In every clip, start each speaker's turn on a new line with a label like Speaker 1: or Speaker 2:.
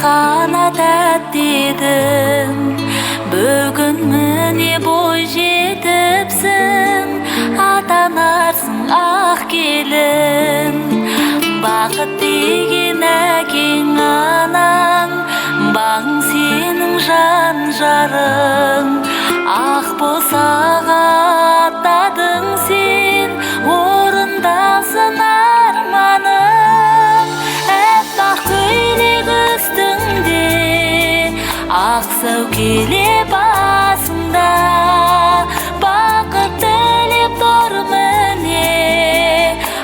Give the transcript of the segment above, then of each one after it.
Speaker 1: ғана тәттедің, бүгін міне бой жетіпсің, атанарсың ақ келін. Бақыт деген әкең анаң, бағың сенің жан жарың. Ақ босаға аттадың сен, орындалсын арманың. Әппақ көйлек үстіңде, ақ сәукеле басыңда, бақыт тілеп тұр міне,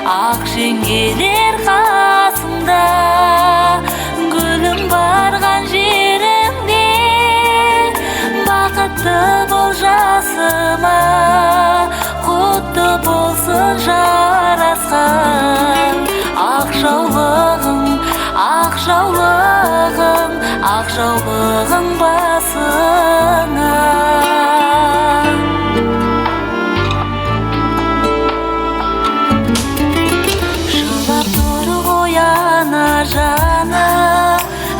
Speaker 1: ақ жеңгелер қасыңда. Гүлім барған жеріңде, бақытты бол жасыма, құтты болсын жарасқан. Ақ жаулығың, ақ жаулығың, ақ жаулығың басына. Жылап тұр ғой ана жаны,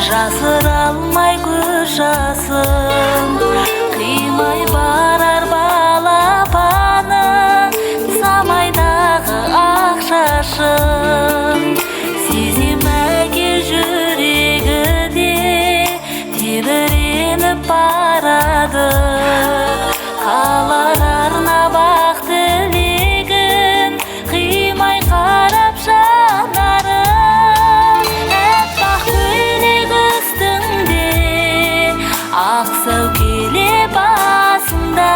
Speaker 1: жасыра алмай көз жасын. Қимай барар балапаның, самайдағы ақ шашын. Сезем әке жүрегі де тебіреніп барады, қалар арнап тілегін, қимай қарап жанарым. Әппақ көйлек үстіңде, ақ сәукеле басында,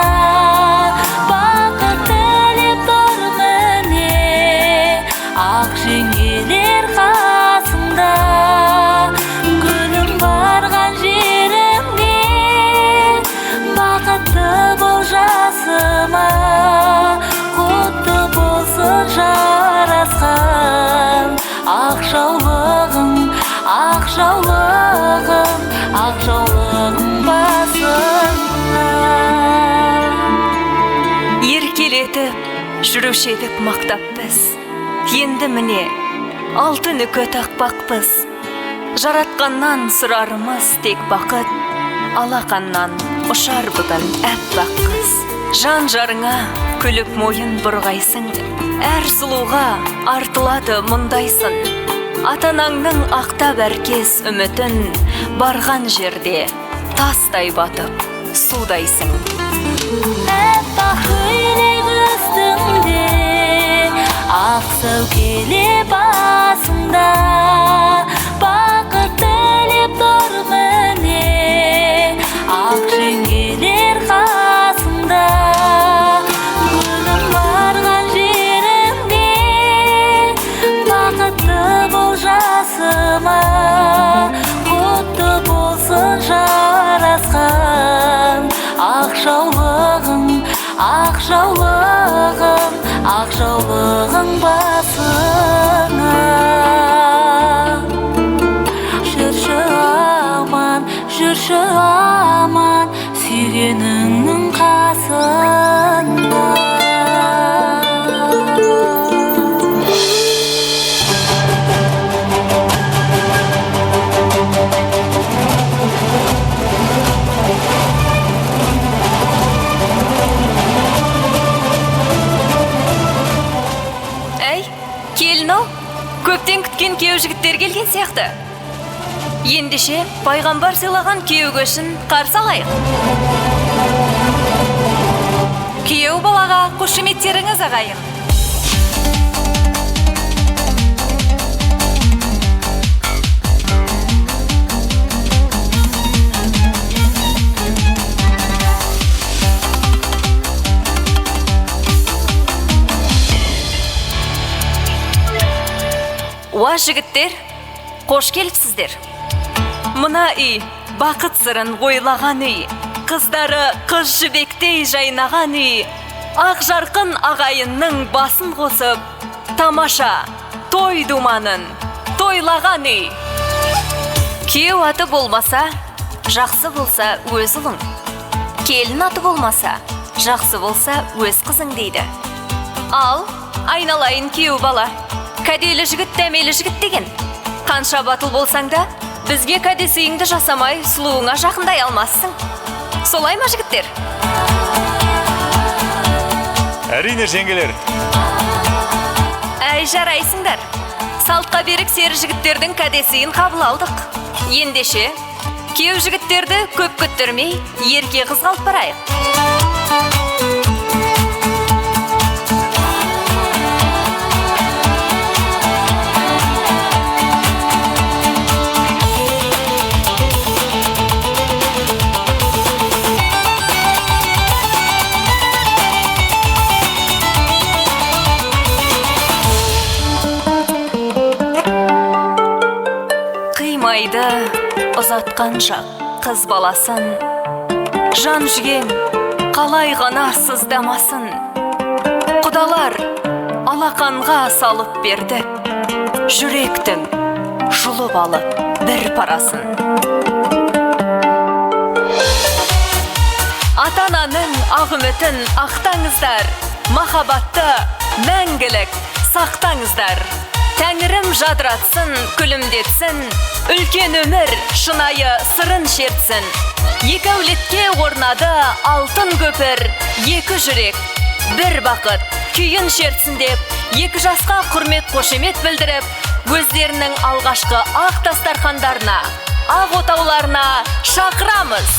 Speaker 1: бақыт тілеп тұр міне, ақ жеңгелер қасыңда. Гүлім барған жеріңде, бақытты бол жасыма, құтты болсын жарасқан. Ақ жаулығың, ақ жаулығың, ақ жаулығың басына.
Speaker 2: Еркелетіп жүруші едік мақтап біз, енді міне алтын үкі тақпақпыз. Жаратқаннан сұрарымыз тек бақыт, алақаннан ұшар бүгін әппақ қыз. Жан жарыңа күліп мойын бұрғайсың, әр сұлуға артылады мұндайсың. Атанаңның ақтап әркез үмітін, барған жерде тастай батып судайсың.
Speaker 1: Әппақ көйлек үстіңде, ақ сәукеле басыңда, бақыт тілеп тұр міне, ақ жеңгелер қасыңда. Гүлім барған жеріңде, бақытты бол жасыма, құтты болсын жарасқан. Ақ жаулығың, ақ жаулығың, ақ жаулығың басына. Жүрші аман, жүрші аман, сүйгеніңнің қасында.
Speaker 2: Келін-ау, көптен күткен күйеу жігіттер келген сияқты. Ендеше пайғамбар сыйлаған күйеу көшін қарсы алайық. Күйеу балаға қошеметтеріңіз ағайын. Уа жігіттер, қош келіпсіздер. Мына үй бақыт сырын ойлаған үй, қыздары қыз жібектей жайнаған үй, ақ жарқын ағайынның басын қосып, тамаша той думанын тойлаған үй. Күйеу аты болмаса, жақсы болса өз ұлың. Келін аты болмаса, жақсы болса өз қызың дейді. Ал айналайын күйеу бала, кәделі жігіт дәмелі жігіт деген. Қанша батыл болсаң да, бізге кәдесүйіңді жасамай сұлуыңа жақындай алмассың. Солай ма, жігіттер?
Speaker 3: Әрине, жеңгелер.
Speaker 2: Әй, жарайсыңдар. Салтқа берік сері жігіттердің кәдесүйін қабыл алдық. Ендеше, кеу жігіттерді көп күттірмей, ерке қыз қалып барайық. Қимайды ұзатқан шақ қыз баласын, жан жүген қалай ғана сыздамасын. Құдалар алақанға салып берді, жүректің жұлып алып бір парасын. Ата-ананың ақ үмітін ақтаңыздар, махаббатты мәңгілік сақтаңыздар. Тәңірім жадыратсын, күлімдетсін, үлкен өмір шынайы сырын шертсін. Екі әулетке орнады алтын көпір, екі жүрек, бір бақыт, күйін шертсін деп, екі жасқа құрмет қошемет білдіріп, өздерінің алғашқы ақ дастархандарына, ақ отауларына шақырамыз.